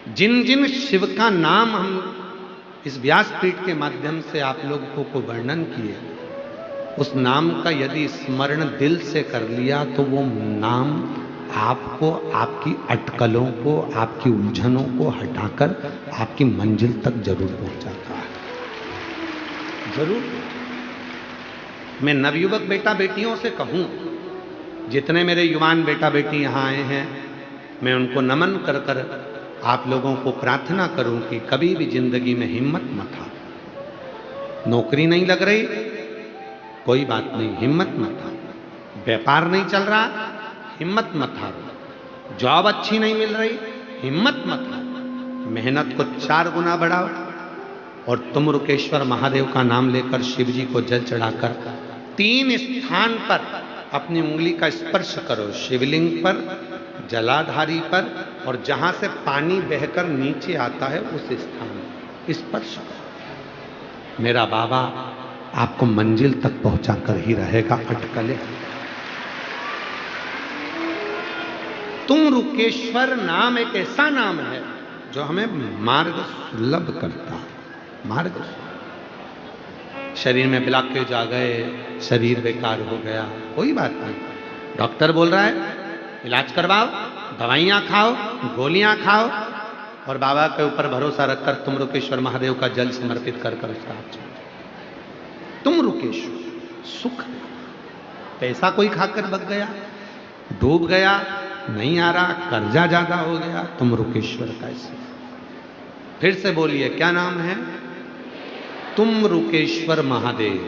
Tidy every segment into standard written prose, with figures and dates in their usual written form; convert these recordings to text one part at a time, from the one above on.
जिन जिन शिव का नाम हम इस व्यासपीठ के माध्यम से आप लोगों को वर्णन किए, उस नाम का यदि स्मरण दिल से कर लिया तो वो नाम आपको, आपकी अटकलों को, आपकी उलझनों को हटाकर आपकी मंजिल तक जरूर पहुंचाता है, जरूर। मैं नवयुवक बेटा बेटियों से कहूं, जितने मेरे युवान बेटा बेटी यहां आए हैं, मैं उनको नमन कर कर आप लोगों को प्रार्थना करूं कि कभी भी जिंदगी में हिम्मत मत हारो। नौकरी नहीं लग रही, कोई बात नहीं, हिम्मत मत हारो। व्यापार नहीं चल रहा, हिम्मत मत हारो। जॉब अच्छी नहीं मिल रही, हिम्मत मत हारो। मेहनत को 4 गुना बढ़ाओ और तुम रुकेश्वर महादेव का नाम लेकर शिव जी को जल चढ़ाकर 3 स्थान पर अपनी उंगली का स्पर्श करो। शिवलिंग पर, जलाधारी पर, और जहां से पानी बहकर नीचे आता है उस स्थान स्पर्श करो। मेरा बाबा आपको मंजिल तक पहुंचाकर ही रहेगा। अटकलें, तुम रुकेश्वर नाम एक ऐसा नाम है जो हमें मार्ग सुलभ करता है। मार्ग, शरीर में ब्लॉकेज आ गए, शरीर बेकार हो गया, कोई बात नहीं, डॉक्टर बोल रहा है इलाज करवाओ, दवाइयां खाओ, गोलियां खाओ, और बाबा के ऊपर भरोसा रखकर तुम रुकेश्वर महादेव का जल समर्पित कर कर उसका हाथ छोड़। तुम रुकेश्वर, सुख, पैसा कोई खाकर बच गया, डूब गया, नहीं आ रहा, कर्जा ज्यादा हो गया, तुम रुकेश्वर का ऐसे। फिर से बोलिए, क्या नाम है? तुम रुकेश्वर महादेव।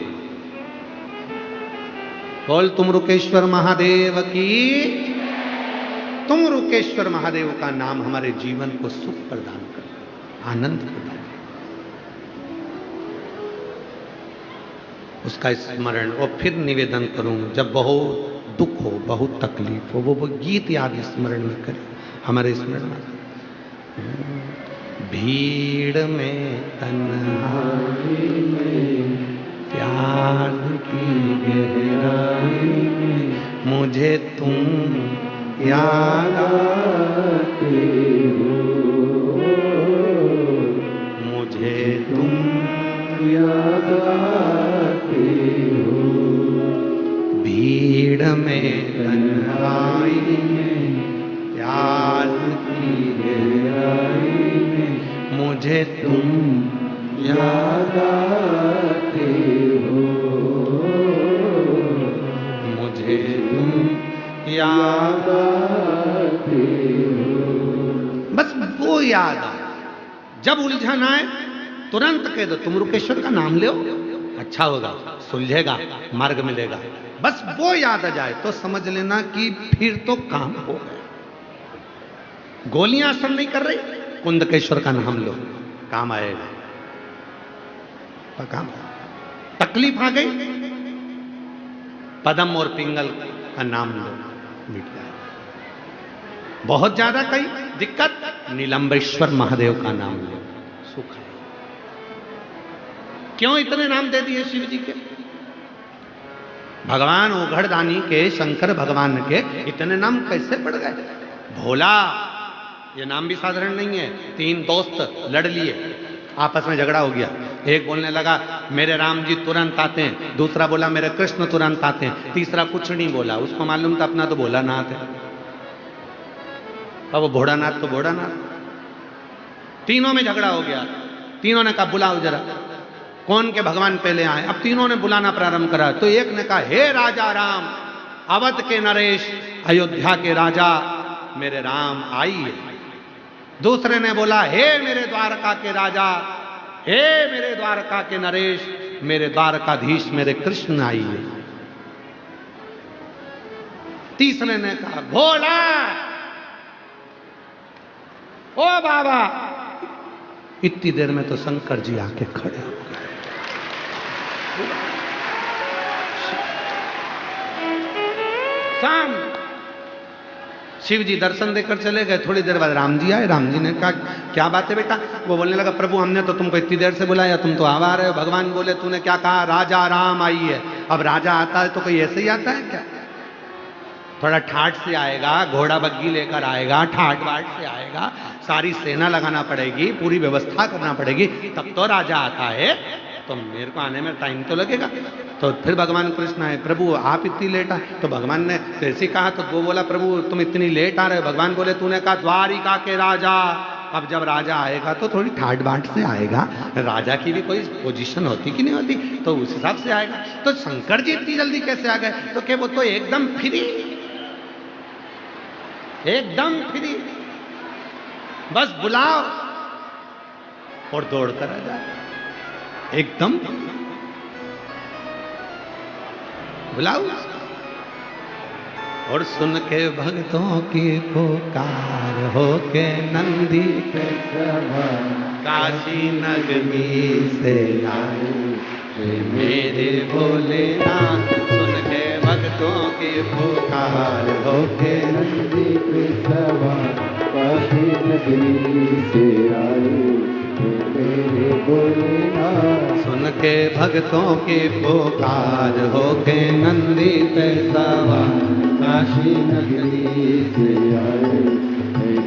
बोल, तुम रुकेश्वर महादेव की। तुम रुकेश्वर महादेव का नाम हमारे जीवन को सुख प्रदान कर, आनंद प्रदान कर, उसका स्मरण। और फिर निवेदन करूं, जब बहुत दुख हो, बहुत तकलीफ हो, वो गीत याद स्मरण में करें, हमारे स्मरण में। भीड़ में, तन्हाई में, प्यार की गहराई में मुझे तुम याद आते हो, मुझे तुम याद आते हो। भीड़ में, तन्हाई में, प्यार की गहराई में मुझे तुम याद आते हो, मुझे तुम याद आते हो। बस वो याद आए, जब उलझन आए तुरंत कह दो तुम रुकेश्वर का नाम लो, अच्छा होगा, सुलझेगा, मार्ग मिलेगा। बस वो याद आ जाए तो समझ लेना कि फिर तो काम हो गया। गोलियां असर नहीं कर रही, कुंदकेश्वर का नाम लो, काम आएगा, काम। तकलीफ आ गई, पदम और पिंगल का नाम लो, मिट जाएगा। बहुत ज्यादा कई दिक्कत, नीलंबेश्वर महादेव का नाम लो, सुख है। क्यों इतने नाम दे दिए शिव जी के? भगवान ओघड़दानी के, शंकर भगवान के इतने नाम कैसे पड़ गए? भोला, ये नाम भी साधारण नहीं है। 3 दोस्त लड़ लिए, आपस में झगड़ा हो गया। एक बोलने लगा मेरे राम जी तुरंत आते हैं, दूसरा बोला मेरे कृष्ण तुरंत आते हैं, तीसरा कुछ नहीं बोला, उसको मालूम था अपना तो भोलानाथ है, अब वो भोड़ानाथ तो भोड़ानाथ। तीनों में झगड़ा हो गया। तीनों ने कहा बुलाओ जरा, कौन के भगवान पहले आए। अब तीनों ने बुलाना प्रारंभ करा तो एक ने कहा हे राजा राम, अवध के नरेश, अयोध्या के राजा मेरे राम आइए। दूसरे ने बोला हे मेरे द्वारका के राजा, हे मेरे द्वारका के नरेश, मेरे द्वारकाधीश मेरे कृष्ण आइए। तीसरे ने कहा भोला, ओ बाबा। इतनी देर में तो शंकर जी आके खड़े हो गए। शाम, शिव जी दर्शन देकर चले गए। थोड़ी देर बाद राम जी आए। राम जी ने कहा क्या बात है बेटा? वो बोलने लगा प्रभु हमने तो तुमको इतनी देर से बुलाया, तुम तो आवा रहे हो। भगवान बोले तूने क्या कहा? राजा राम आइए। अब राजा आता है तो कोई ऐसे ही आता है क्या? थोड़ा ठाठ से आएगा, घोड़ा बग्गी लेकर आएगा, ठाठ बाट से आएगा, सारी सेना लगाना पड़ेगी, पूरी व्यवस्था करना पड़ेगी, तब तो राजा आता है। तो मेरे को आने में टाइम तो लगेगा। तो फिर भगवान कृष्ण आए, प्रभु आप इतनी लेट आए? तो भगवान ने जैसे कहा तो वो बोला, प्रभु तुम इतनी लेट आ रहे हो। भगवान बोले, तूने कहा द्वारिका के राजा। अब जब राजा आएगा तो थोड़ी ठाट बाट से आएगा, राजा की भी कोई पोजीशन होती कि नहीं होती, तो उस हिसाब से आएगा। तो शंकर जी इतनी जल्दी कैसे आ गए? तो क्या वो तो एकदम फ्री, एकदम फ्री, बस बुलाओ और दौड़ कर आ जाए, एकदम बुलाओ। और सुन के भक्तों की पुकार, हो के नंदी पे सवार, काशी नगरी से आए मेरे भोलेनाथ। सुन के भक्तों की पुकार, हो के नंदी पे सवार, काशी नगरी से आए मेरे भोलेनाथ। सुन के भक्तों की पुकार, हो के नंदी पे सवार, काशी नगरी से आए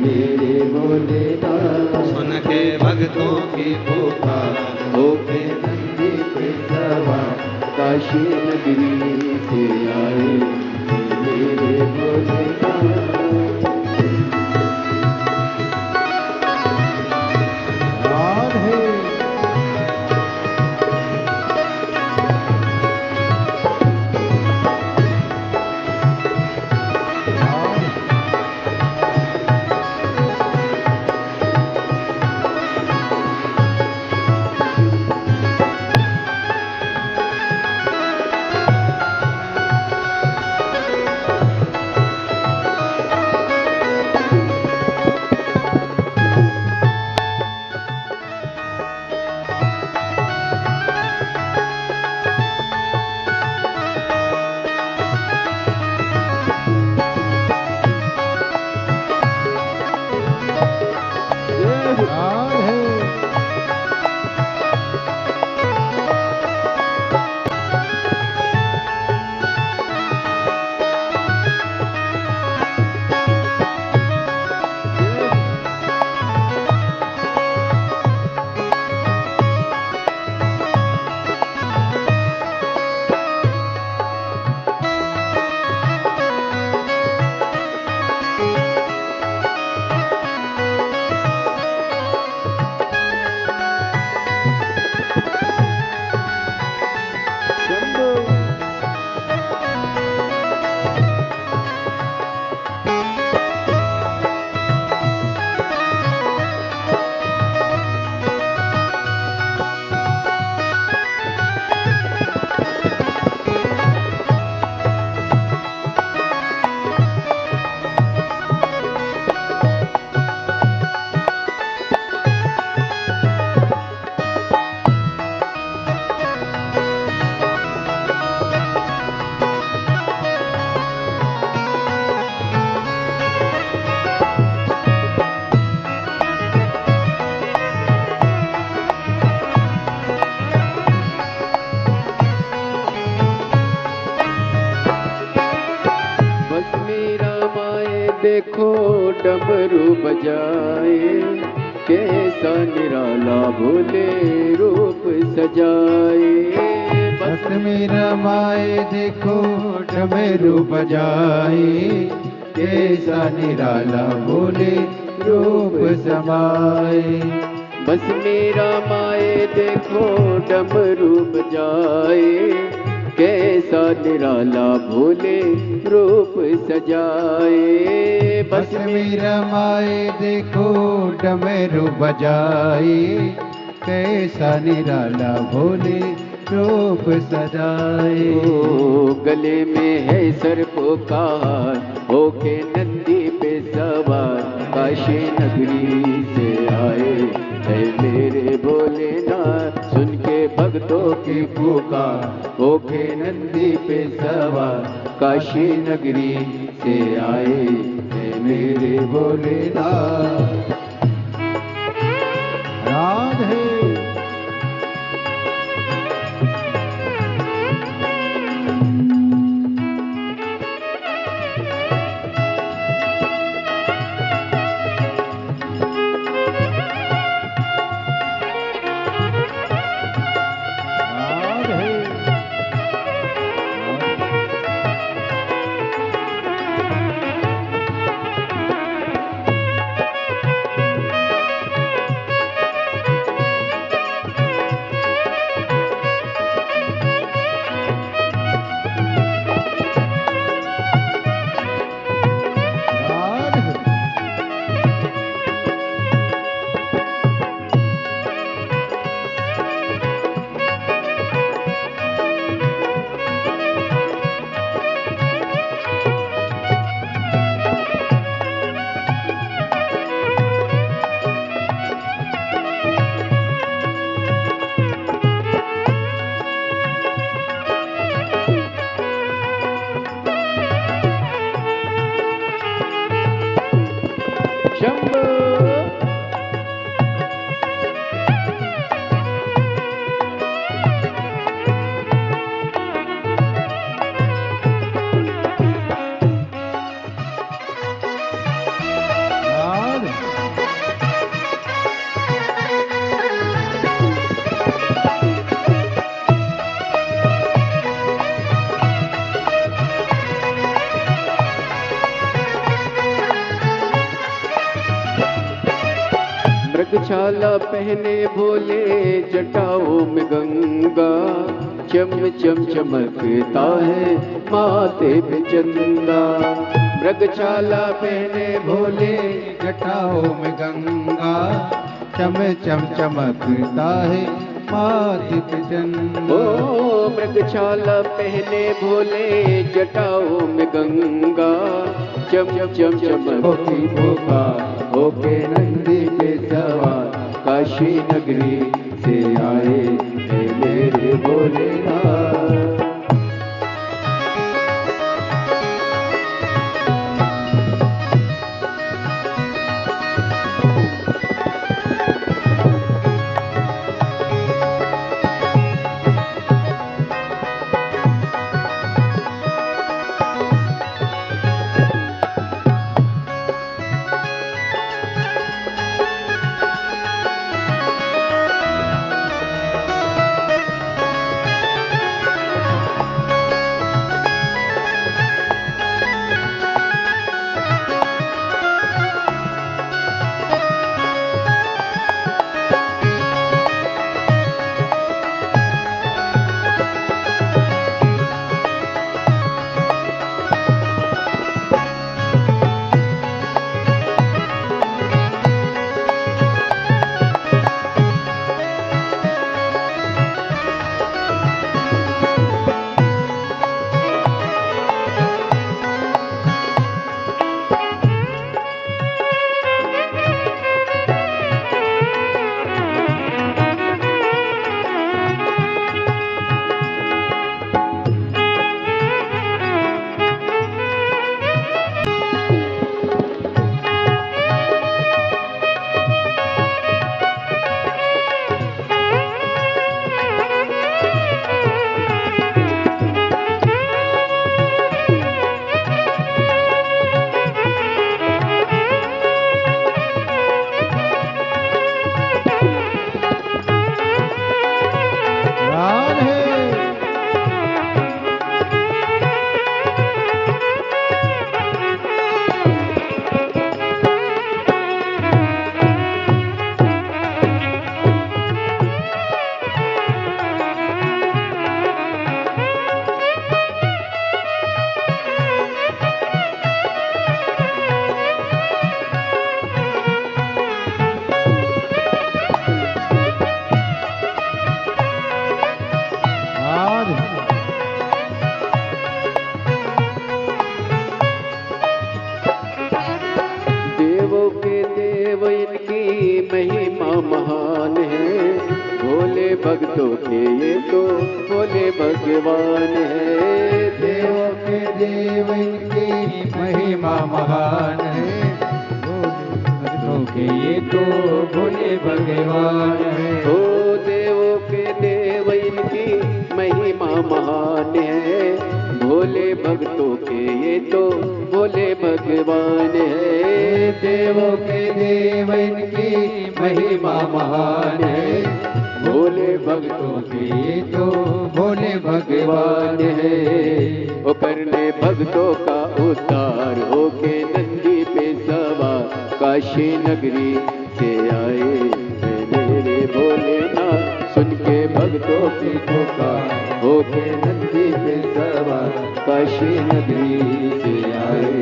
मेरे भोलेनाथ। सुन के भक्तों की पुकार, हो के नंदी पे सवार, काशी नगरी से आए मेरे भोलेनाथ। देखो डमरू बजाए, कैसा निराला भोले रूप सजाए। बस मेरा माए देखो डमरू बजाए, कैसा निराला भोले रूप समाए। बस मेरा माए देखो डमरू बजाए, कैसा निराला भोले रूप सजाए। बस मेरा माए देखो डमरू बजाए, कैसा निराला भोले रूप सजाए। ओ गले में है सर्पों का हार, होके नंदी पे सवार, काशी नगरी से आए है मेरे भोलेनाथ। सुन के भक्तों की पुकार, होके नंदी पे सवार, काशी नगरी से आए है मेरे भोलेनाथ। राधे मृगछाला पहने भोले जटाओं में गंगा, चम चम चमकता है माथे पे चंदा। मृगछाला पहने भोले जटाओं में गंगा, चम चम चमकता है माथे पे चंदा। ओ मृगछाला पहने भोले जटाओं में गंगा, चम चम चमकती भोपा होके नंदी पे सवार, काशी नगरी से आए हे मेरे भोलेनाथ। भक्तों के ये तो भोले भगवान है। देवों के देव इनकी महिमा महान है, भक्तों के ये तो भोले भगवान है। ओ देवों के देव इनकी महिमा महान है, भोले भक्तों के ये तो भोले भगवान है। देवों के देव इनकी महिमा महान है, भोले भक्तों के ये तो भोले भगवान है। वो करने भक्तों का उद्धार होके नंदी पे सवार, काशी नगरी से आए हैं मेरे भोलेनाथ। सुन के भक्तों की पुकार होके नंदी पे सवार, काशी नगरी से आए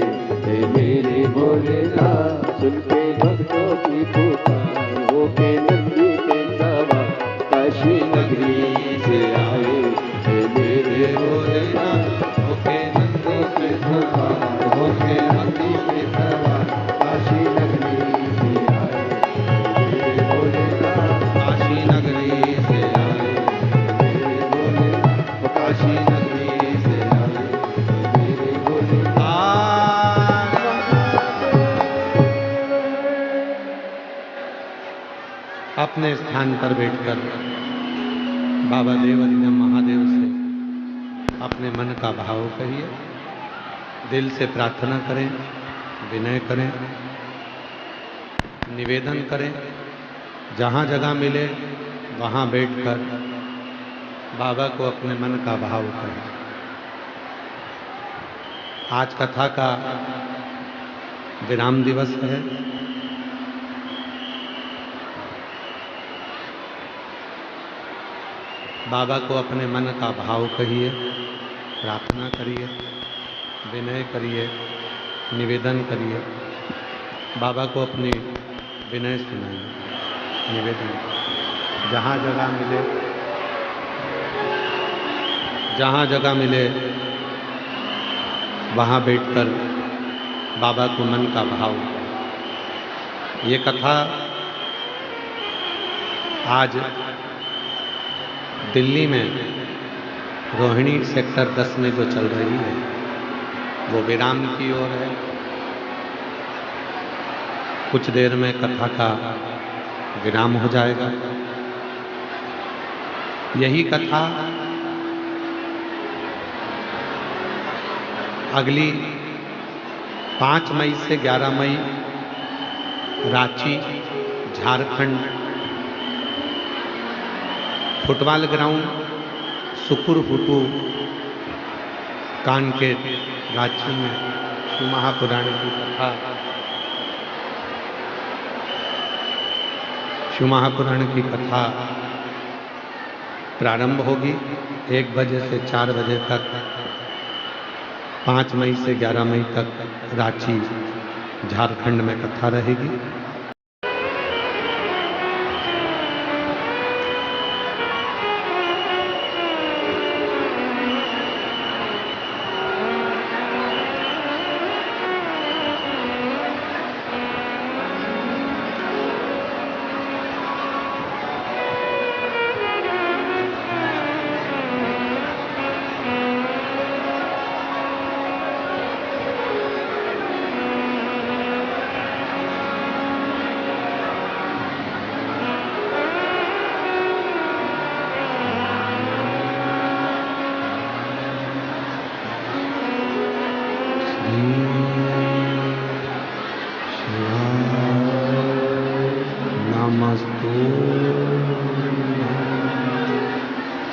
हैं मेरे भोलेनाथ। सुन के भक्तों की पुकार होके नंदी पे सवार, काशी नगरी से आए हैं मेरे भोलेनाथ। होके नंदी पे सवार, होके नंदी पे सवार, काशी नगरी से आए मेरे भोलेनाथ। काशी नगरी से आए मेरे भोलेनाथ, काशी नगरी से आए मेरे भोलेनाथ। अपने स्थान पर बैठकर बाबा देवज्ञ महादेव से अपने मन का भाव कहिए, दिल से प्रार्थना करें, विनय करें, निवेदन करें। जहाँ जगह मिले वहाँ बैठकर बाबा को अपने मन का भाव करें। आज कथा का विराम दिवस है। बाबा को अपने मन का भाव कहिए, प्रार्थना करिए, विनय करिए, निवेदन करिए। बाबा को अपनी विनय सुनाइए, निवेदन। जहाँ जगह मिले वहाँ बैठकर बाबा को मन का भाव। ये कथा आज दिल्ली में रोहिणी सेक्टर 10 में जो चल रही है वो विराम की ओर है। कुछ देर में कथा का विराम हो जाएगा। यही कथा अगली 5 मई से 11 मई रांची, झारखंड, फुटबॉल ग्राउंड सुकुरहुटू कानकेत, रांची में शिव महापुराण की कथा, शिव महापुराण की कथा प्रारंभ होगी 1 बजे से 4 बजे तक। 5 मई से 11 मई तक रांची, झारखंड में कथा रहेगी।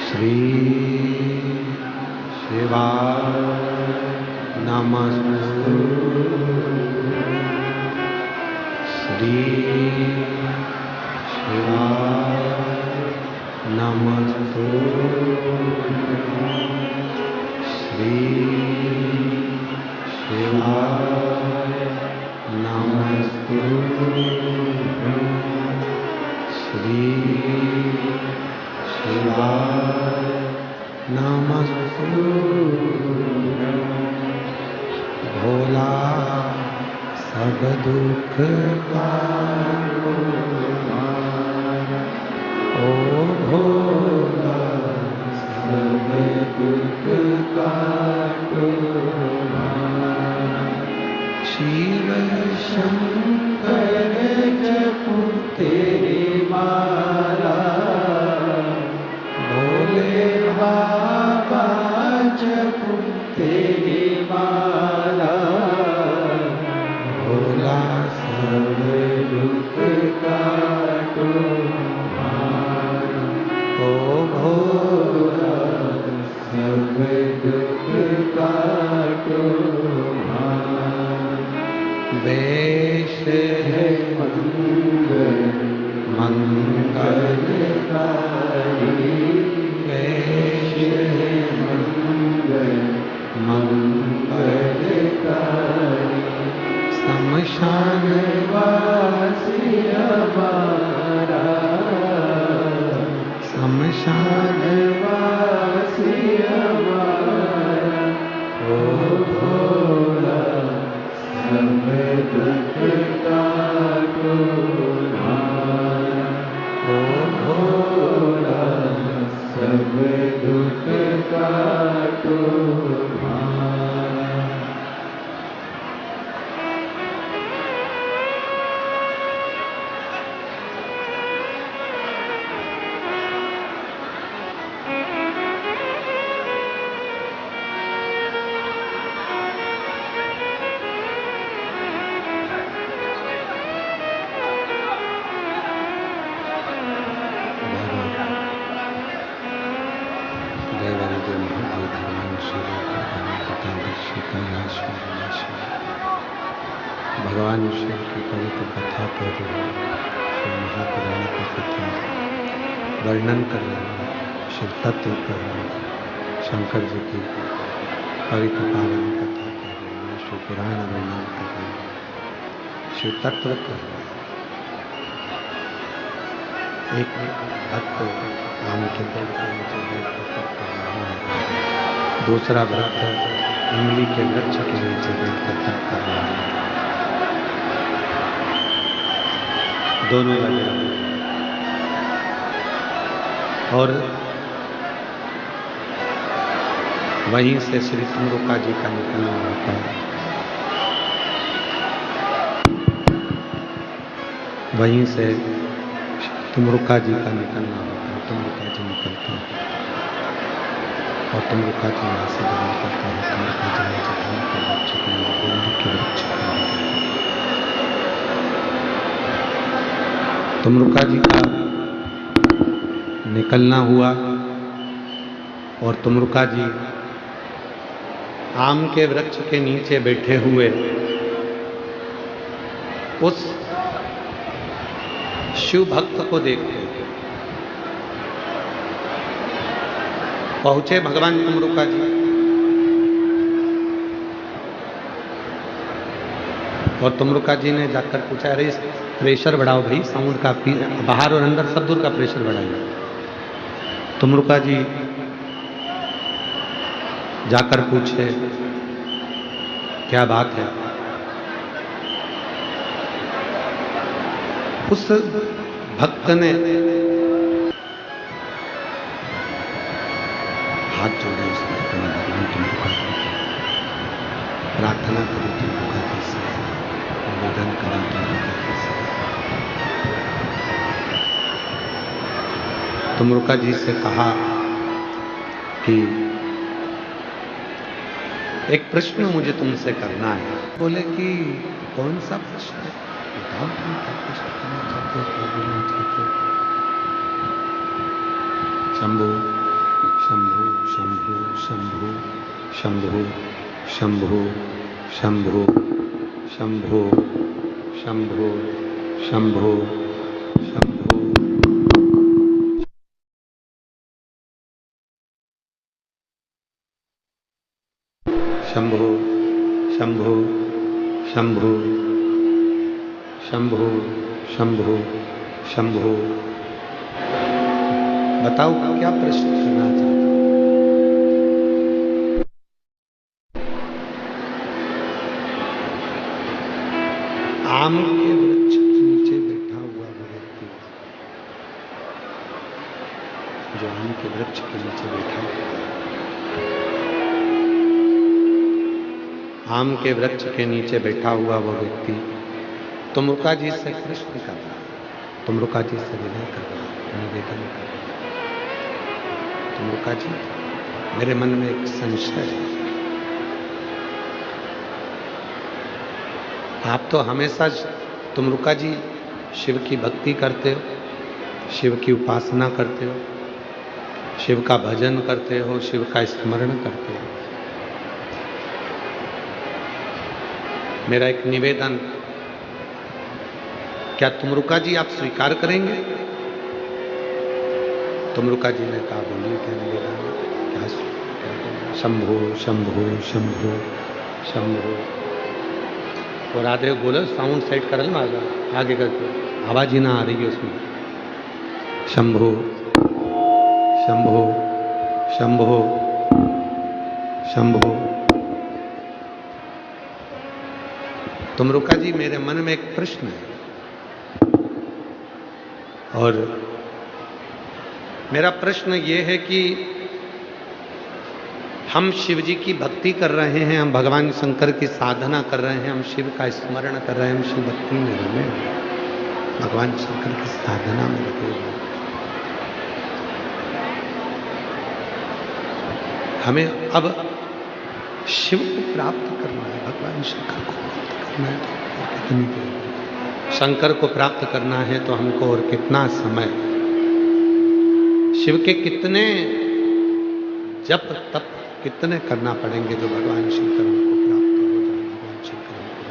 श्री शिवाय नमस्तुभ्यं। श्री शिवाय नमस्तुभ्यं। श्री शिवाय नमस्तुभ्यं। श्री शिवाय नमस्तुभ्यं। भोला सब दुख काटो हमारा, ओ भोला सब दुख काटो हमारा। शिव शंकर जपो तेरी माला, भोले बाबा जपो तेरी माला। भोला सब दुख काटो हमारा, ओ भोला सब दुख काटो हमारा। वेश है मंगलकारी, वेश है मंगलकारी। शमशान वासी हमारा, शमशान वासी हमारा। ओ भोला सब दुख काटो हमारा, ओ भोला सब दुख काटो हमारा। भगवान शिव की पवित्र कथा कर रहे हैं, शिव महापुराण की कथा वर्णन कर रहे हैं। शिव तत्व कह रहे हैं, शंकर जी की पवित्र पावन कथा कह रहे हैं, शिव पुराण वर्णन कर रहे हैं, शिव तत्व कह रहे हैं। एक भक्त आम के पेड़ के नीचे बैठकर कर रहा है, दूसरा भक्त इमली के वृक्ष के नीचे बैठकर तप कर रहा है। दोनों लगे हुए हैं। और वहीं से श्री तुमरुका जी का निकलना होता है, वहीं से तुमरुका जी का निकलना होता है। तुमरुका जी निकलते हैं और तुमरुका जी यहाँ से ग्रहण करते हैं। तुमरुका जी ने जटान के वृक्ष के इमली के वृक्ष के तुमरुका जी का निकलना हुआ और तुमरुका जी आम के वृक्ष के नीचे बैठे हुए उस शिव भक्त को देखते पहुंचे भगवान तुमरुका जी और तुमरुका जी ने जाकर पूछा, अरे प्रेशर बढ़ाओ भाई, साउंड का बाहर और अंदर सब दूर का प्रेशर बढ़ाइए। तुमरुका जी जाकर पूछे, क्या बात है? उस भक्त ने हाथ जोड़े, उस भक्त ने भगवान तुमरुका जी को प्रार्थना करी, तुमरुका जी से निवेदन करा, तुमरुका जी से तुमरुका जी से कहा कि एक प्रश्न मुझे तुमसे करना है। बोले कि कौन सा प्रश्न? बताओ तुम क्या प्रश्न करना चाहते हो, क्या बोलना चाहते हो? शंभु शंभु शंभु शंभु शंभु शंभु शंभु शंभु शंभु शंभु शंभु शंभु शंभु शंभु शंभु शंभु शंभु। बताओ क्या प्रश्न करना चाहते हो? आम के वृक्ष के नीचे बैठा हुआ वो व्यक्ति, जो आम के वृक्ष के नीचे बैठा हुआ, आम के वृक्ष के नीचे बैठा हुआ वो व्यक्ति तुमरुका जी से प्रश्न कर रहा, तुमरुका जी से विनय कर रहा, निवेदन कर रहा, तुमरुका जी मेरे मन में एक संशय है। आप तो हमेशा तुमरुका जी शिव की भक्ति करते हो, शिव की उपासना करते हो, शिव का भजन करते हो, शिव का स्मरण करते हो। मेरा एक निवेदन, क्या तुमरुका जी आप स्वीकार करेंगे? तुमरुका जी ने कहा, बोलिए क्या निवेदन है, क्या शंभु शंभु शंभु शंभु। और आधे बोलो, साउंड सेट करल ना आगे करके, आवाज ही ना आ रही है उसमें। शंभु शंभु शंभु शंभु। तुमरुका जी मेरे मन में एक प्रश्न है और मेरा प्रश्न ये है कि हम शिव जी की भक्ति कर रहे हैं, हम भगवान शंकर की साधना कर रहे हैं, हम शिव का स्मरण कर रहे हैं, हम शिव भक्ति में लगे, भगवान शंकर की साधना में लगे हुए। हमें अब शिव को प्राप्त करना है, भगवान शंकर को प्राप्त करना है, तो शंकर को प्राप्त करना है तो हमको और कितना समय, शिव के कितने जप तप कितने करना पड़ेंगे जो भगवान शंकर हमको प्राप्त हो जाए, भगवान शंकर हमको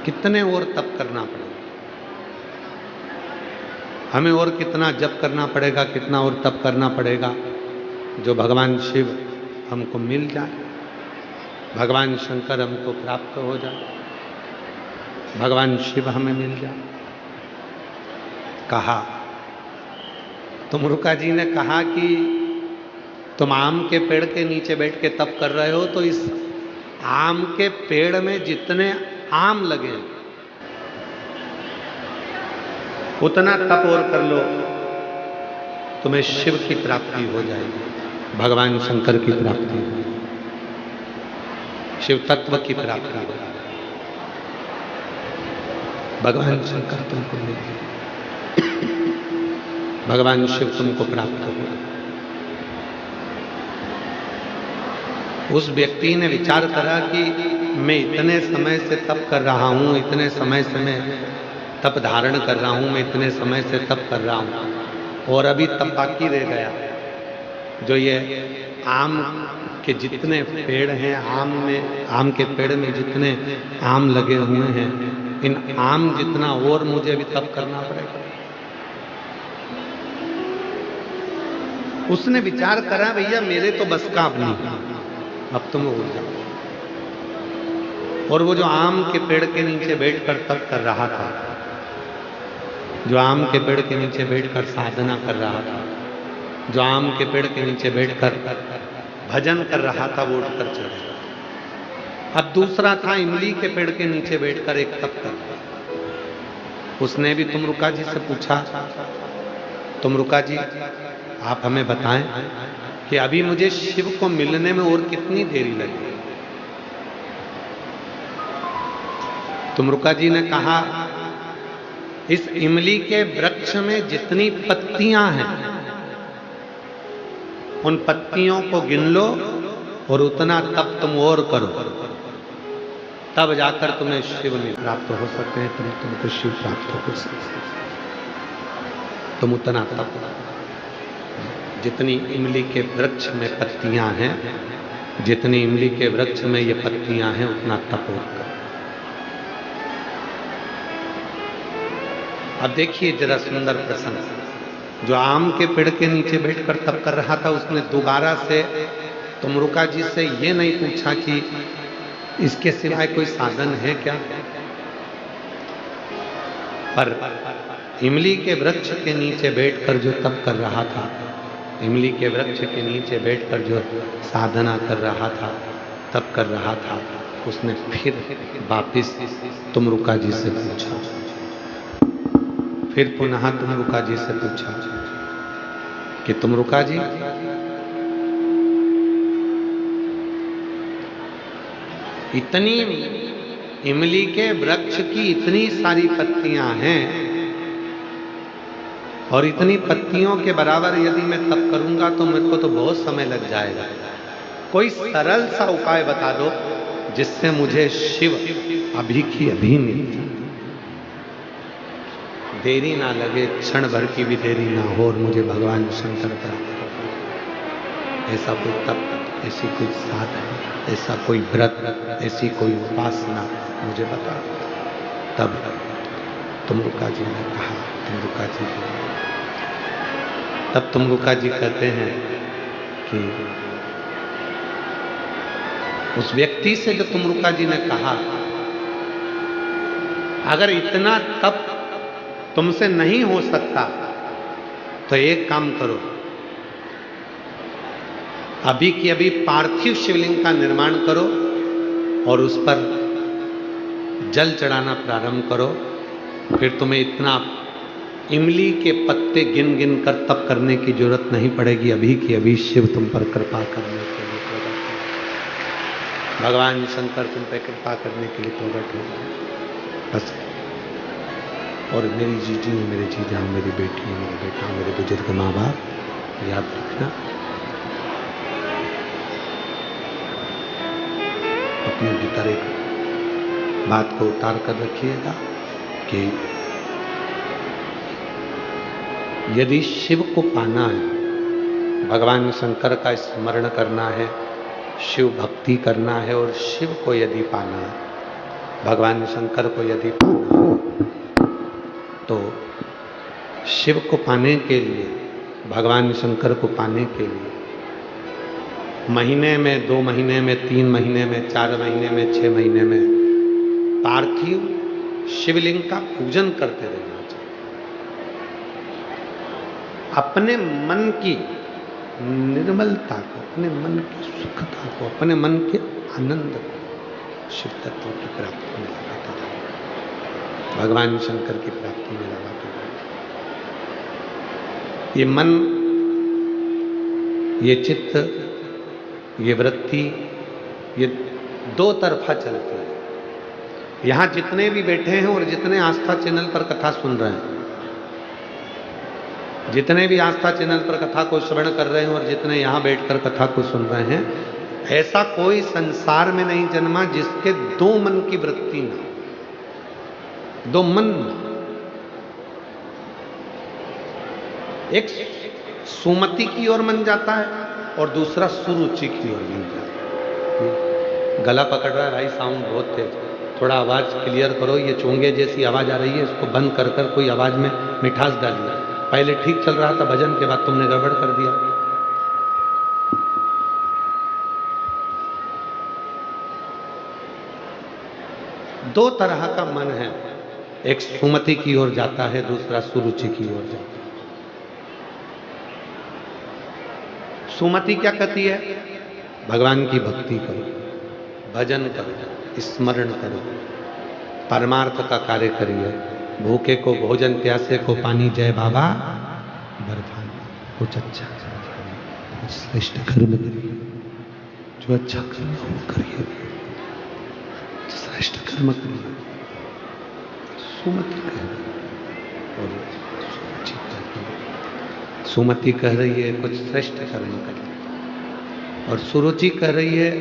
कितने और तप करना पड़ेगा। हमें और कितना जप करना पड़ेगा, कितना और तप करना पड़ेगा, जो भगवान शिव हमको मिल जाए, भगवान शंकर हमको प्राप्त हो जाए, भगवान शिव हमें मिल जाए। कहा तुमरुका जी ने कहा कि तुम आम के पेड़ के नीचे बैठ के तप कर रहे हो, तो इस आम के पेड़ में जितने आम लगे उतना तप और कर लो, तुम्हें शिव की प्राप्ति हो जाएगी, भगवान शंकर की प्राप्ति हो जाएगी, शिव तत्व की प्राप्ति हो जाएगी, भगवान शंकर तुमको मिल जाएंगे, भगवान शिव तुमको प्राप्त होगा। उस व्यक्ति ने विचार करा कि मैं इतने समय से तप कर रहा हूं, इतने समय से मैं तप धारण कर रहा हूं, मैं इतने समय से तप कर रहा हूं और अभी तप बाकी रह गया। जो ये आम के जितने पेड़ हैं, आम के पेड़ में जितने आम लगे हुए हैं, इन आम जितना और मुझे अभी तप करना पड़ेगा। उसने विचार करा भैया मेरे तो बस का अब नहीं, अब तुम हो जाओ। और वो जो आम के पेड़ के नीचे बैठकर तप कर रहा था, जो आम के पेड़ के नीचे बैठकर साधना कर रहा था, जो आम के पेड़ के नीचे बैठकर भजन कर रहा था, वो उठकर चल गया। अब दूसरा था इमली के पेड़ के नीचे बैठकर एक तप कर रहा। उसने भी तुमरुका जी से पूछा, तुमरुका जी आप हमें बताएं कि अभी मुझे शिव को मिलने में और कितनी देरी लगेगी। तुमरुका जी ने कहा इस इमली के वृक्ष में जितनी पत्तियां हैं उन पत्तियों को गिन लो और उतना तप तुम और करो, तब जाकर तुम्हें शिव में प्राप्त हो सकते हैं, तुमको शिव प्राप्त हो सकते हैं। तुम उतना तप, जितनी इमली के वृक्ष में पत्तियां हैं, जितनी इमली के वृक्ष में ये पत्तियां हैं, उतना तप और करो। अब देखिए जरा सुंदर प्रसंग, जो आम के पेड़ के नीचे बैठकर तप कर रहा था, उसने दोबारा से तुमरुका जी से ये नहीं पूछा कि इसके सिवाय कोई साधन है क्या, पर इमली के वृक्ष के नीचे बैठकर जो तप कर रहा था, इमली के वृक्ष के नीचे बैठकर जो साधना कर रहा था, तप कर रहा था, उसने फिर वापिस तुमरुका जी से पूछा, फिर पुनः तुमरुका जी से पूछा कि तुमरुका जी इतनी इमली के वृक्ष की इतनी सारी पत्तियां हैं और इतनी पत्तियों के बराबर यदि मैं तप करूंगा तो मेरे को तो बहुत समय लग जाएगा, कोई सरल सा उपाय बता दो जिससे मुझे शिव अभी की अभी मिल जाए, देरी ना लगे, क्षण भर की भी देरी ना हो और मुझे भगवान शंकर प्राप्त हो। ऐसा कोई तप, ऐसी कोई साधना, ऐसा कोई व्रत, ऐसी कोई उपासना मुझे बता। तब तुमरुका जी ने कहा, तुमरुका जी, तब तुमरुका जी कहते हैं कि उस व्यक्ति से जो तुमरुका जी ने कहा, अगर इतना तप तुमसे नहीं हो सकता तो एक काम करो, अभी की अभी पार्थिव शिवलिंग का निर्माण करो और उस पर जल चढ़ाना प्रारंभ करो, फिर तुम्हें इतना इमली के पत्ते गिन गिन कर तप करने की जरूरत नहीं पड़ेगी, अभी की अभी शिव तुम पर कृपा करने के लिए प्रकट हो, भगवान शंकर तुम पर कृपा करने के लिए प्रकट हो। बस, और मेरी जीजी, मेरे जीजा, मेरी बेटी, मेरे बेटा, मेरे बुजुर्ग माँ बाप याद रखना, अपने भीतर एक बात को उतार कर रखिएगा कि यदि शिव को पाना है, भगवान शंकर का स्मरण करना है, शिव भक्ति करना है और शिव को यदि पाना है, भगवान शंकर को यदि पाना है, तो शिव को पाने के लिए, भगवान शंकर को पाने के लिए महीने में, 2 महीने में, 3 महीने में, 4 महीने में, 6 महीने में पार्थिव शिवलिंग का पूजन करते रहना चाहिए। अपने मन की निर्मलता को, अपने मन की सुखता को, अपने मन के आनंद को शिव तत्व की प्राप्ति में लगाते रहे, भगवान शंकर की प्राप्ति में लगाते रहे। ये मन, ये चित्त, ये वृत्ति, ये दो तरफा चलती है। यहां जितने भी बैठे हैं और जितने आस्था चैनल पर कथा सुन रहे हैं, जितने भी आस्था चैनल पर कथा को श्रवण कर रहे हैं और जितने यहां बैठकर कथा को सुन रहे हैं, ऐसा कोई संसार में नहीं जन्मा जिसके 2 मन की वृत्ति ना, 2 मन। एक सुमति की ओर मन जाता है और दूसरा सुरुचि की ओर मन जाता है। गला पकड़ रहा है भाई, साउंड बहुत तेज, थोड़ा आवाज क्लियर करो, ये चोंगे जैसी आवाज आ रही है, इसको बंद कर कर कोई आवाज में मिठास डालिए। पहले ठीक चल रहा था भजन, के बाद तुमने गड़बड़ कर दिया। दो तरह का मन है, एक सुमति की ओर जाता है, दूसरा सुरुचि की ओर जाता है। सुमति क्या कहती है? भगवान की भक्ति करो, भजन करो, स्मरण करो, परमार्थ का कार्य करिए। भूखे को भोजन, प्यासे को पानी, जय बाबा बरफान। कुछ अच्छा कुछ श्रेष्ठ कर्म करिए, जो अच्छा कर्म हो करिए, श्रेष्ठ कर्म करिए। सुमति कह रही और सुरुचि कह रही है। सुमति कह रही है कुछ श्रेष्ठ कर्म करिए, और सुरुचि कह रही है,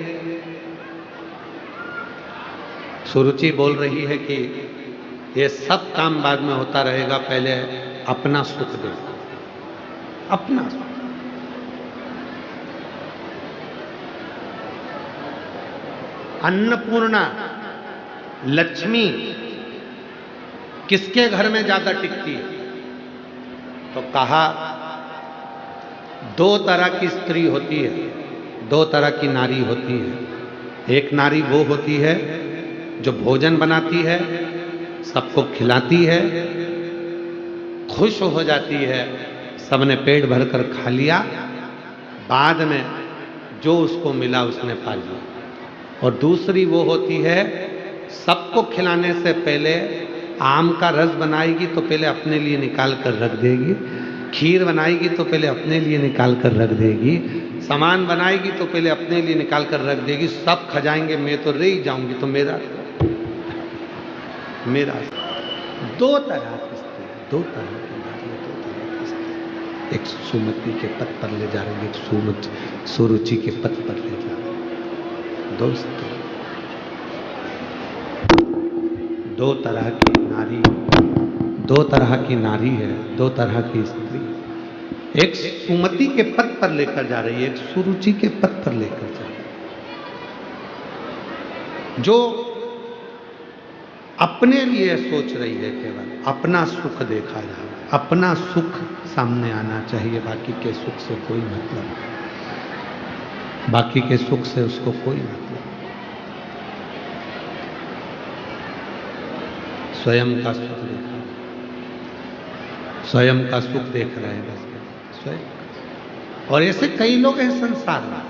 सुरुचि बोल रही है कि ये सब काम बाद में होता रहेगा, पहले अपना सुख देखो, अपना सुख। अन्नपूर्णा लक्ष्मी किसके घर में ज्यादा टिकती है? तो कहा 2 तरह की स्त्री होती है, 2 तरह की नारी होती है। एक नारी वो होती है जो भोजन बनाती है, सबको खिलाती है, खुश हो जाती है, सबने पेट भरकर खा लिया, बाद में जो उसको मिला उसने पा लिया। और दूसरी वो होती है, सबको खिलाने से पहले आम का रस बनाएगी तो पहले अपने लिए निकाल कर रख देगी, खीर बनाएगी तो पहले अपने लिए निकाल कर रख देगी, सामान बनाएगी तो पहले अपने लिए निकाल कर रख देगी। सब खा जाएंगे, मैं तो रह ही जाऊंगी, तो मेरा 2 तरह की स्त्री, 2 तरह की नारी, 2 तरह की स्त्री। एक सुमति के पद पर ले जा रही है, एक सुरुचि के पद पर ले जा रही है। 2 स्त्री, 2 तरह की नारी, 2 तरह की नारी है, 2 तरह की स्त्री। एक सुमति के पद पर लेकर जा रही है, एक सुरुचि के पद पर लेकर जा रही है। जो अपने लिए सोच रही है, केवल अपना सुख देखा जा रहा है, अपना सुख सामने आना चाहिए, बाकी के सुख से कोई मतलब नहीं, बाकी के सुख से उसको कोई मतलब नहीं। स्वयं का सुख देखा, स्वयं का सुख देख रहे हैं बस, स्वयं। और ऐसे कई लोग हैं संसार में,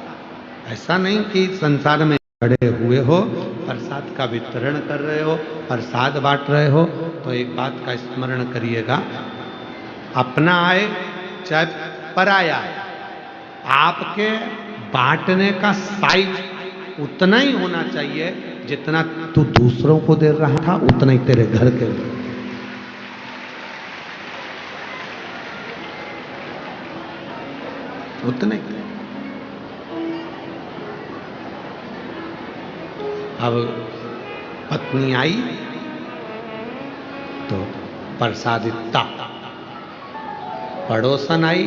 ऐसा नहीं कि संसार में खड़े हुए हो, प्रसाद का वितरण कर रहे हो, प्रसाद बांट रहे हो, तो एक बात का स्मरण करिएगा, अपना आए चाहे पराया आए, आपके बांटने का साइज उतना ही होना चाहिए जितना तू दूसरों को दे रहा था, उतना ही तेरे घर के लिए। उतना ही। अब पत्नी आई तो प्रसाद इतना, पड़ोसन आई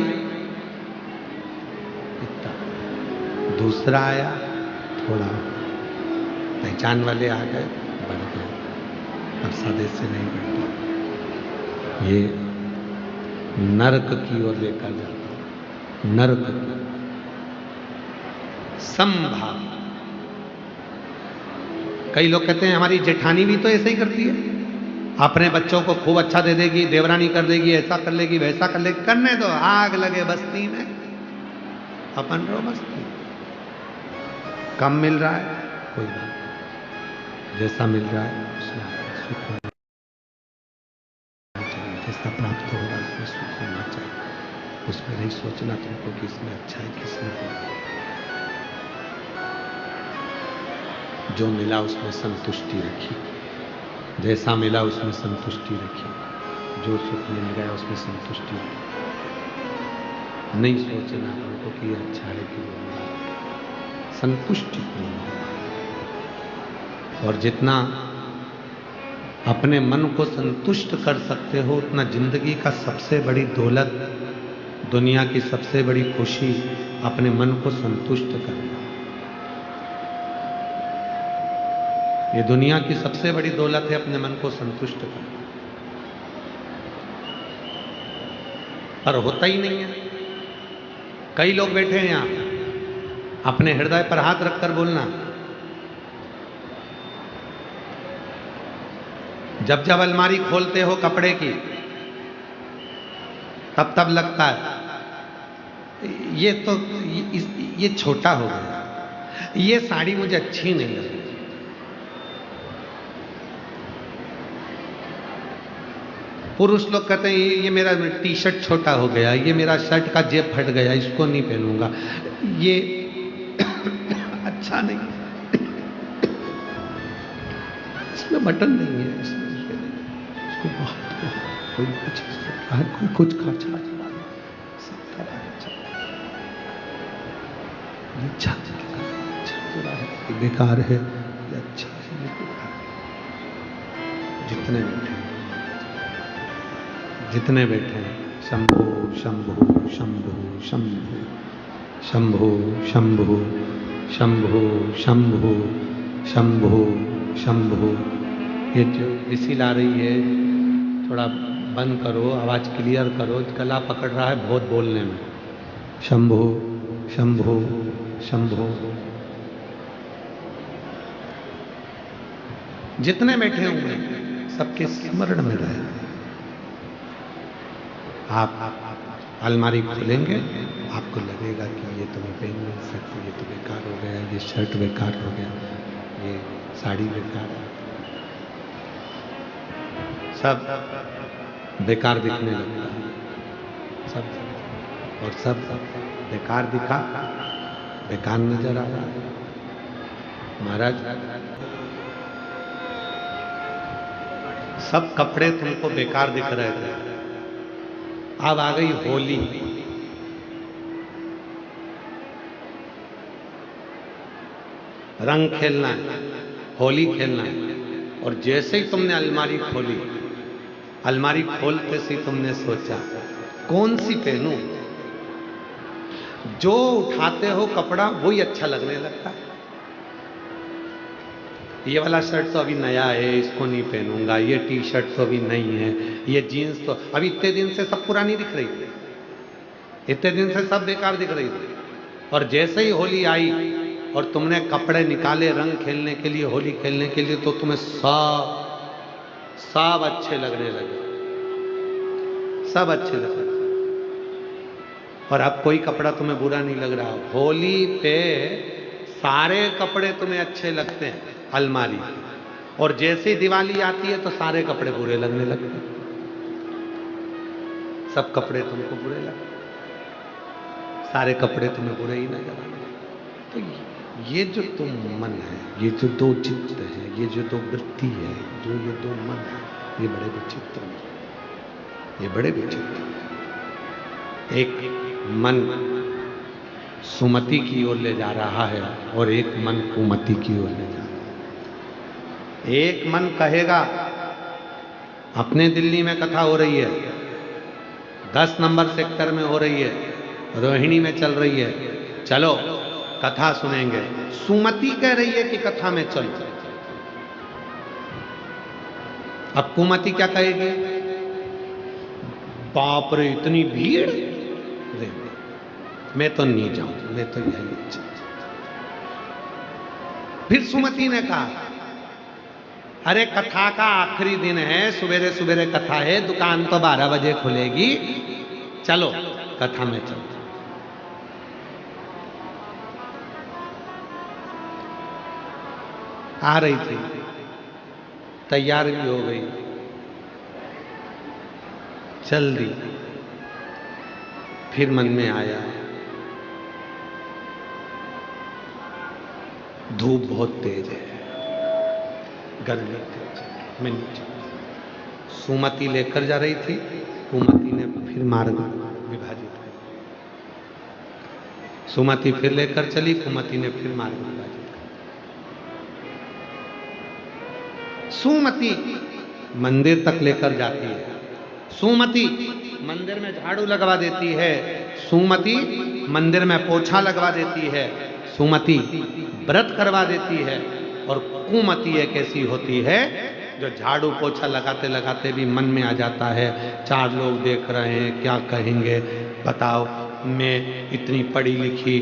इतना, दूसरा आया थोड़ा, पहचान वाले आ गए, बढ़ गए, प्रसाद से नहीं बढ़ता। ये नरक की ओर लेकर जाता है, नरक की। समभाव। कई लोग कहते हैं हमारी जेठानी भी तो ऐसे ही करती है, अपने बच्चों को खूब अच्छा दे देगी, देवरानी कर देगी, ऐसा कर लेगी, वैसा कर लेगी। करने दो, आग लगे बस्ती में, अपन रहो बस्ती। कम मिल रहा है कोई बात नहीं, जैसा मिल रहा है उसमें सुख होना चाहिए, जैसा प्राप्त होगा उसमें सुख होना चाहिए। उसमें नहीं सोचना तुमको कि इसमें अच्छा है किसमें बुरा है। जो मिला उसमें संतुष्टि रखी, जैसा मिला उसमें संतुष्टि रखी, जो सुख मिल गया उसमें संतुष्टि रखी। नहीं सोचना तुमको कि ये अच्छा है कि बुरा है, संतुष्टि पूर्ण। और जितना अपने मन को संतुष्ट कर सकते हो उतना जिंदगी का सबसे बड़ी दौलत, दुनिया की सबसे बड़ी खुशी अपने मन को संतुष्ट करना। ये दुनिया की सबसे बड़ी दौलत है, अपने मन को संतुष्ट करना। पर होता ही नहीं है। कई लोग बैठे हैं यहां, अपने हृदय पर हाथ रखकर बोलना, जब जब अलमारी खोलते हो कपड़े की तब तब लगता है ये तो ये छोटा हो गया, ये साड़ी मुझे अच्छी नहीं लगी। पुरुष लोग कहते हैं ये मेरा टी शर्ट छोटा हो गया, ये मेरा शर्ट का जेब फट गया, इसको नहीं पहनूंगा, ये अच्छा नहीं, इसमें बटन नहीं है, इसको बहुत कोई कुछ कोई कुछ खर्चा चला सब तरह अच्छा है, बेकार है, ये अच्छा है, ये बेकार है। जितने बैठे हैं शंभु शंभु शंभु शंभु शंभु शंभु शंभु शंभु शंभु शंभु। ये जो विसिल आ रही है थोड़ा बंद करो, आवाज क्लियर करो, गला पकड़ रहा है बहुत बोलने में। शंभु शंभु शंभु। जितने बैठे होंगे सबके स्मरण में रहे। आप अलमारी खोलेंगे आपको लगेगा कि ये तो मैं पहन नहीं सकती, ये तो बेकार हो गया, ये शर्ट बेकार हो गया, ये साड़ी बेकार है, सब बेकार दिखने लगता है, सब और सब बेकार दिखा, बेकार नजर आ रहा है। महाराज सब कपड़े तुमको बेकार दिख रहे थे, अब आ गई होली। रंग खेलना है, होली खेलना है, और जैसे ही तुमने अलमारी खोली, अलमारी खोलते से तुमने सोचा कौन सी पहनूं, जो उठाते हो कपड़ा वही अच्छा लगने लगता है। ये वाला शर्ट तो अभी नया है, इसको नहीं पहनूंगा, ये टी शर्ट तो अभी नहीं है, ये जीन्स तो अभी इतने दिन से सब पुरानी दिख रही थी, इतने दिन से सब बेकार दिख रही थी। और जैसे ही होली आई और तुमने कपड़े निकाले रंग खेलने के लिए, होली खेलने के लिए, तो तुम्हें सब अच्छे लगने लगे, सब अच्छे लगे। और अब कोई कपड़ा तुम्हें बुरा नहीं लग रहा। होली पे सारे कपड़े तुम्हें अच्छे लगते हैं अलमारी, और जैसे ही दिवाली आती है तो सारे कपड़े बुरे लगने लगते हैं, सब कपड़े तुमको बुरे लगते, सारे कपड़े तुम्हें बुरे ही नजर आते। तो ये जो तुम मन है, ये जो दो चित्त है, ये जो दो वृत्ति है, जो ये दो मन है, ये बड़े विचित्र हैं, ये बड़े विचित्र। एक मन सुमति की ओर ले जा रहा है और एक मन कुमति की ओर ले जा रहा है। एक मन कहेगा, अपने दिल्ली में कथा हो रही है, 10 नंबर सेक्टर में हो रही है, रोहिणी में चल रही है, चलो कथा सुनेंगे। सुमति कह रही है कि कथा में चलो। अब कुमति क्या कहेगी? बाप रे इतनी भीड़, मैं तो नहीं जाऊं, मैं तो यही चल। फिर सुमति ने कहा, अरे कथा का आखिरी दिन है, सवेरे सवेरे कथा है, दुकान तो 12 बजे खुलेगी, चलो कथा में चलो। आ रही थी, तैयार भी हो गई, चल दी। फिर मन में आया धूप बहुत तेज है, गर्मी तेज है, मैं नहीं चलती। सुमति लेकर जा रही थी, कुमति ने फिर मार्ग विभाजित किया। सुमति फिर लेकर चली, कुमति ने फिर मार्ग विभाजित किया। सुमति मंदिर तक लेकर जाती है, सुमति मंदिर में झाड़ू लगवा देती है, सुमति मंदिर में पोछा लगवा देती है, सुमति व्रत करवा देती है। और कुमति एक ऐसी होती है जो झाड़ू पोछा लगाते लगाते भी मन में आ जाता है, 4 लोग देख रहे हैं, क्या कहेंगे बताओ, मैं इतनी पढ़ी लिखी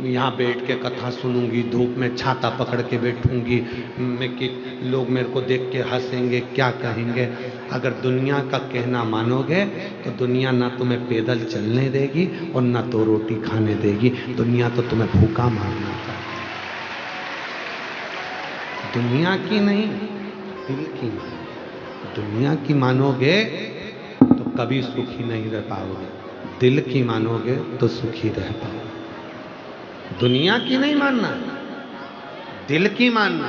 यहाँ बैठ के कथा सुनूंगी, धूप में छाता पकड़ के बैठूंगी, मैं कि लोग मेरे को देख के हंसेंगे, क्या कहेंगे। अगर दुनिया का कहना मानोगे तो दुनिया ना तुम्हें पैदल चलने देगी और ना 2 रोटी खाने देगी, दुनिया तो तुम्हें भूखा मारना चाहती। दुनिया की नहीं, दिल की मानो। दुनिया की मानोगे तो कभी सुखी नहीं रह पाओगे, दिल की मानोगे तो सुखी रह पाओगे। दुनिया की नहीं मानना, दिल की मानना।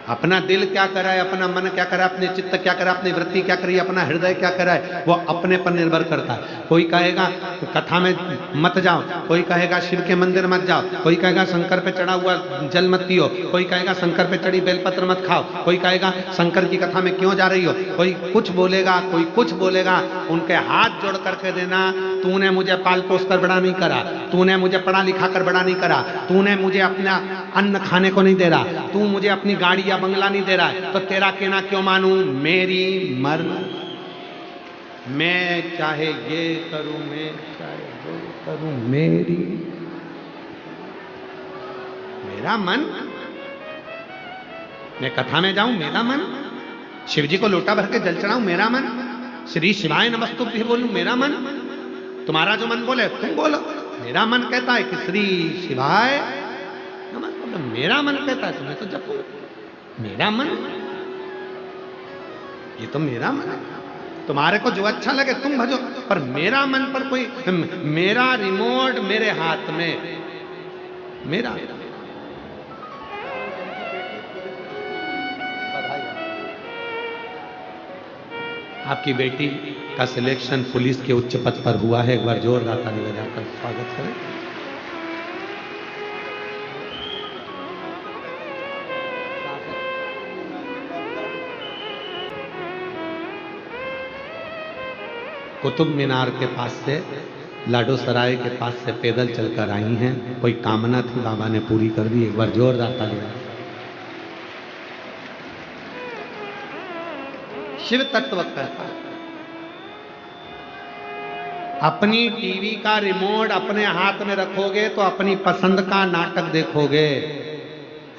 अपना दिल क्या कर रहा है, अपना मन क्या कर रहा है, अपने चित्त क्या कर रहा है, अपनी वृत्ति क्या कर रही है, अपना हृदय क्या कर रहा है, वो अपने पर निर्भर करता है। कोई कहेगा कथा में मत जाओ, कोई कहेगा शिव के मंदिर मत जाओ, कोई कहेगा शंकर पे चढ़ा हुआ जल मत पियो, कोई कहेगा शंकर पे चढ़ी बेलपत्र मत खाओ, कोई कहेगा शंकर की कथा में क्यों जा रही हो, कोई कुछ बोलेगा, कोई कुछ बोलेगा। उनके हाथ जोड़ करके देना, तूने मुझे पाल पोस कर बड़ा नहीं करा, तूने मुझे पढ़ा लिखा कर बड़ा नहीं करा, तूने मुझे अपना अन्न खाने को नहीं दे रहा, तू मुझे अपनी गाड़ी या बंगला नहीं दे रहा है, तो तेरा कहना क्यों मानूं। मेरी मर्जी, मैं चाहे ये करूं, मैं चाहे वो करूं, मेरा मन, मैं कथा में जाऊं मेरा मन, शिव जी को लोटा भर के जल चढ़ाऊं मेरा मन, श्री शिवाय नमस्तुभ्यं बोलूं मेरा मन, तुम्हारा जो मन बोले तुम बोलो। मेरा मन कहता है कि श्री शिवाय नमस्तुभ्यं, मेरा मन कहता है तुम्हें तो जपो, मेरा मन, ये तो मेरा मन है। तुम्हारे को जो अच्छा लगे तुम भजो, पर मेरा मन पर कोई, मेरा रिमोट मेरे हाथ में, मेरा। आपकी बेटी का सिलेक्शन पुलिस के उच्च पद पर हुआ है, एक बार जोरदार ताली बजाकर स्वागत करें। कुतुब मीनार के पास से, लाडो सराय के पास से पैदल चलकर आई हैं, कोई कामना थी बाबा ने पूरी कर दी। एक बार जोरदार ताली। शिव तत्व कहता है अपनी टीवी का रिमोट अपने हाथ में रखोगे तो अपनी पसंद का नाटक देखोगे,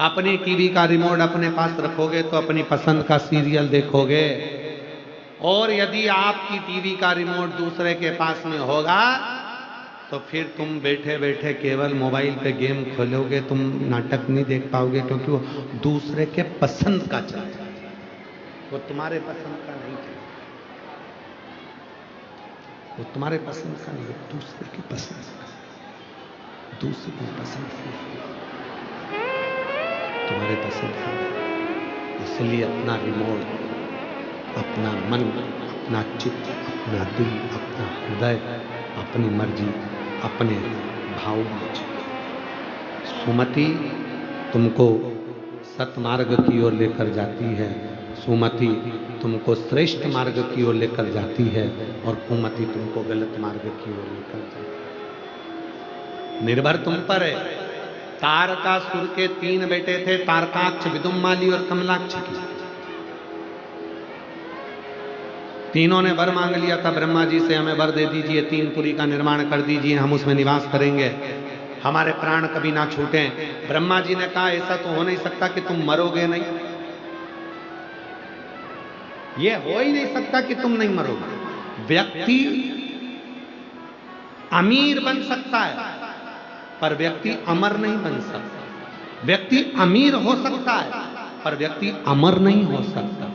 अपनी टीवी का रिमोट अपने पास रखोगे तो अपनी पसंद का सीरियल देखोगे। और यदि आपकी टीवी का रिमोट दूसरे के पास में होगा तो फिर तुम बैठे बैठे केवल मोबाइल पे गेम खोलोगे, तुम नाटक नहीं देख पाओगे, क्योंकि वो दूसरे के पसंद का चल रहा है, वो तुम्हारे पसंद का नहीं चल, वो तुम्हारे पसंद का नहीं, दूसरे की पसंद का, दूसरे की पसंद का, तुम्हारे पसंद का। इसलिए अपना रिमोट, अपना मन, अपना चित्त, अपना दिल, अपना हृदय, अपनी मर्जी, अपने भाव में। सुमति तुमको सतमार्ग की ओर लेकर जाती है, सुमति तुमको श्रेष्ठ मार्ग की ओर लेकर जाती है, और कुमति तुमको गलत मार्ग की ओर लेकर जाती है। निर्भर तुम पर है। तारकासुर के 3 बेटे थे, तारकाक्ष, विदुम्माली और कमलाक्ष की। तीनों ने वर मांग लिया था ब्रह्मा जी से, हमें वर दे दीजिए, 3 पुरी का निर्माण कर दीजिए, हम उसमें निवास करेंगे, हमारे प्राण कभी ना छूटें। ब्रह्मा जी ने कहा ऐसा तो हो नहीं सकता कि तुम मरोगे नहीं, ये हो ही नहीं सकता कि तुम नहीं मरोगे। व्यक्ति अमीर बन सकता है पर व्यक्ति अमर नहीं बन सकता। व्यक्ति अमीर हो सकता है पर व्यक्ति अमर नहीं हो सकता।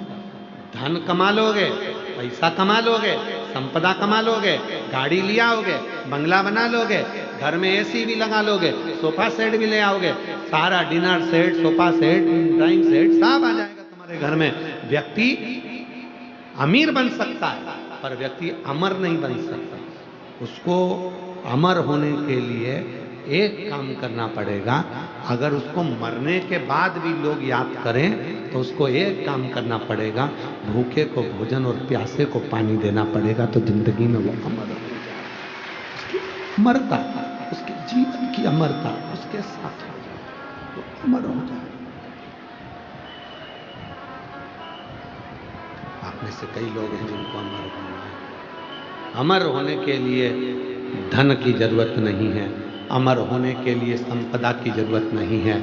धन कमा लोगे, पैसा कमा लोगे, संपदा कमा लोगे, गाड़ी ले आओगे, बंगला बना लोगे, घर में एसी भी लगा लोगे, सोफा सेट भी ले आओगे, सारा dinner set, sofa set, drawing set सब आ जाएगा तुम्हारे घर में। व्यक्ति अमीर बन सकता है पर व्यक्ति अमर नहीं बन सकता। उसको अमर होने के लिए एक काम करना पड़ेगा। अगर उसको मरने के बाद भी लोग याद करें तो उसको एक काम करना पड़ेगा, भूखे को भोजन और प्यासे को पानी देना पड़ेगा, तो जिंदगी में वो अमर हो जाए। उसकी अमरता, उसके जीवन की अमरता उसके साथ हो जाए, वो अमर हो जाए। आप में से कई लोग हैं जिनको अमर होना है। अमर होने के लिए धन की जरूरत नहीं है, अमर होने के लिए संपदा की जरूरत नहीं है।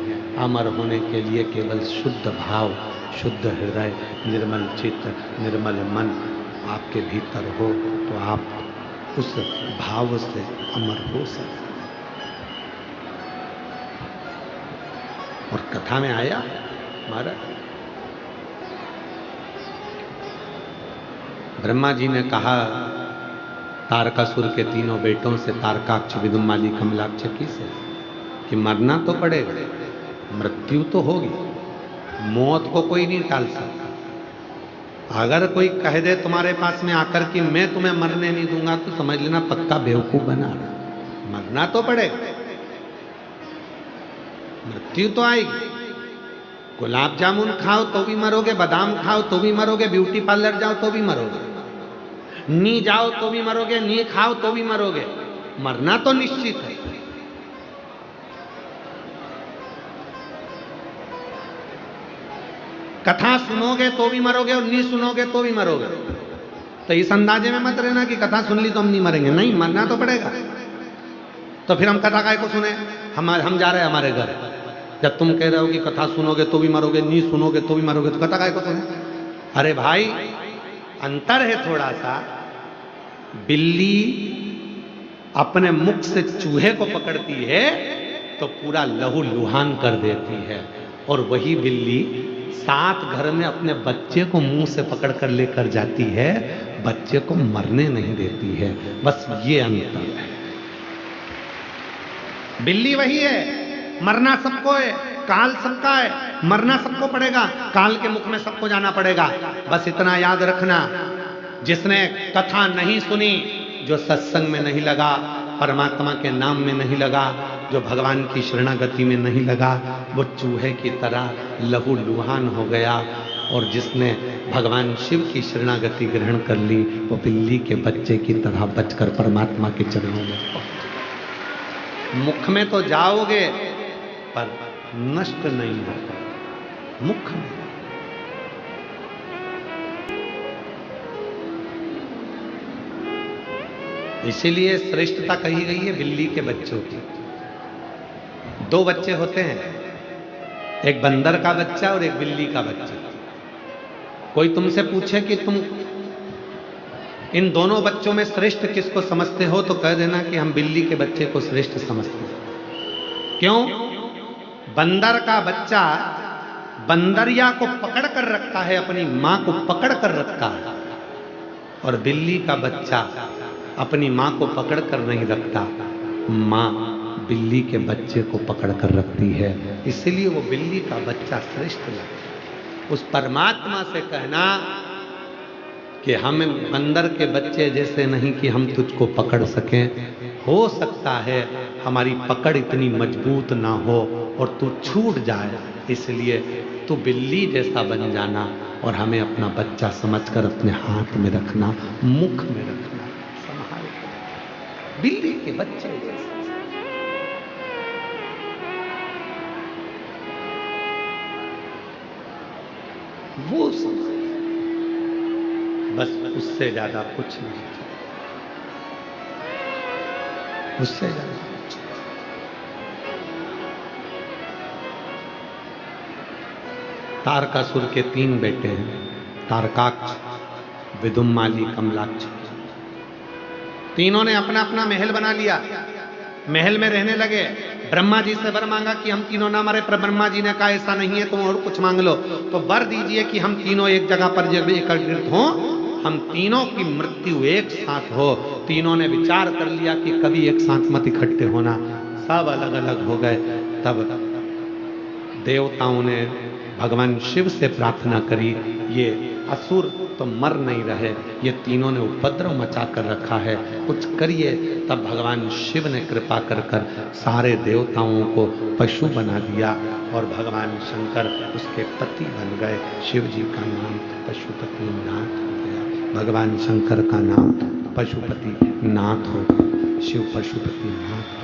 अमर होने के लिए केवल शुद्ध भाव, शुद्ध हृदय, निर्मल चित्त, निर्मल मन आपके भीतर हो तो आप उस भाव से अमर हो सकते हैं। और कथा में आया महाराज, ब्रह्मा जी ने कहा तारकासुर के 3 बेटों से, तारकाक्ष, विदुमाली, कमलाक्ष की से, कि मरना तो पड़ेगा, मृत्यु तो होगी, मौत को कोई नहीं टाल सकता। अगर कोई कह दे तुम्हारे पास में आकर कि मैं तुम्हें मरने नहीं दूंगा, तो समझ लेना पक्का बेवकूफ बना रहा। मरना तो पड़ेगा, मृत्यु तो आएगी। गुलाब जामुन खाओ तो भी मरोगे, बादाम खाओ तो भी मरोगे, ब्यूटी पार्लर जाओ तो भी मरोगे, नी जाओ तो भी मरोगे, नी खाओ तो भी मरोगे। मरना तो निश्चित है। कथा सुनोगे तो भी मरोगे और नहीं सुनोगे तो भी मरोगे। तो इस अंदाजे में मत रहना कि कथा सुन ली तो हम नहीं मरेंगे, नहीं, मरना तो पड़ेगा। तो फिर हम कथा काय को सुने? हम जा रहे हैं हमारे घर। जब तुम कह रहे हो कि कथा सुनोगे तो भी मरोगे, नहीं सुनोगे तो भी मरोगे, तो कथा काय को सुने? अरे भाई, अंतर है थोड़ा सा। बिल्ली अपने मुख से चूहे को पकड़ती है तो पूरा लहू लुहान कर देती है, और वही बिल्ली 7 घर में अपने बच्चे को मुंह से पकड़ कर लेकर जाती है, बच्चे को मरने नहीं देती है। बस ये अंतर है। बिल्ली वही है, मरना सबको है, काल सबका है, मरना सबको पड़ेगा, काल के मुख में सबको जाना पड़ेगा। बस इतना याद रखना, जिसने कथा नहीं सुनी, जो सत्संग में नहीं लगा, परमात्मा के नाम में नहीं लगा, जो भगवान की शरणागति में नहीं लगा, वो चूहे की तरह लहू लुहान हो गया। और जिसने भगवान शिव की शरणागति ग्रहण कर ली, वो बिल्ली के बच्चे की तरह बचकर परमात्मा के चरणों में पहुंच। मुख में तो जाओगे पर नष्ट नहीं होगा, मुख में। इसीलिए श्रेष्ठता कही गई है बिल्ली के बच्चों की। 2 बच्चे होते हैं, एक बंदर का बच्चा और एक बिल्ली का बच्चा। कोई तुमसे पूछे कि तुम इन दोनों बच्चों में श्रेष्ठ किसको समझते हो, तो कह देना कि हम बिल्ली के बच्चे को श्रेष्ठ समझते हैं। क्यों? बंदर का बच्चा बंदरिया को पकड़ कर रखता है, अपनी मां को पकड़ कर रखता है, और बिल्ली का बच्चा अपनी मां को पकड़ कर नहीं रखता, मां बिल्ली के बच्चे को पकड़ कर रखती है। इसलिए वो बिल्ली का बच्चा श्रेष्ठ लगता है। उस परमात्मा से कहना कि हम बंदर के बच्चे जैसे नहीं कि हम तुझको पकड़ सकें, हो सकता है हमारी पकड़ इतनी मजबूत ना हो और तू छूट जाए, इसलिए तू बिल्ली जैसा बन जाना और हमें अपना बच्चा समझकर अपने हाथ में रखना, मुख में रखना, संभाल कर, बिल्ली के बच्चे जैसे। वो बस उससे ज्यादा कुछ नहीं, उससे ज्यादा। तारकासुर के 3 बेटे हैं, तारकाक्ष, विदुम्माली, कमलाक्ष। तीनों ने अपना अपना महल बना लिया, महल में रहने लगे। ब्रह्मा जी से वर मांगा कि हम तीनों ना मरे, पर ब्रह्मा जी ने कहा ऐसा नहीं है, तुम और कुछ मांग लो। तो वर दीजिए कि हम तीनों एक जगह पर जब एकत्रित हों, हम तीनों की मृत्यु एक साथ हो। तीनों ने विचार कर लिया कि कभी एक साथ मत इकट्ठे होना, सब अलग अलग हो गए। तब देवताओं ने भगवान शिव से प्रार्थना करी, ये असुर तो मर नहीं रहे, ये तीनों ने उपद्रव मचा कर रखा है, कुछ करिए। तब भगवान शिव ने कृपा कर कर सारे देवताओं को पशु बना दिया और भगवान शंकर उसके पति बन गए। शिव जी का नाम पशुपति नाथ हो गया, भगवान शंकर का नाम पशुपति नाथ हो गया, शिव पशुपति नाथ।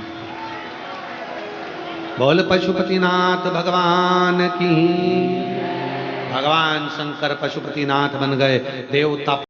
बोल पशुपतिनाथ भगवान की। भगवान शंकर पशुपतिनाथ बन गए। देवता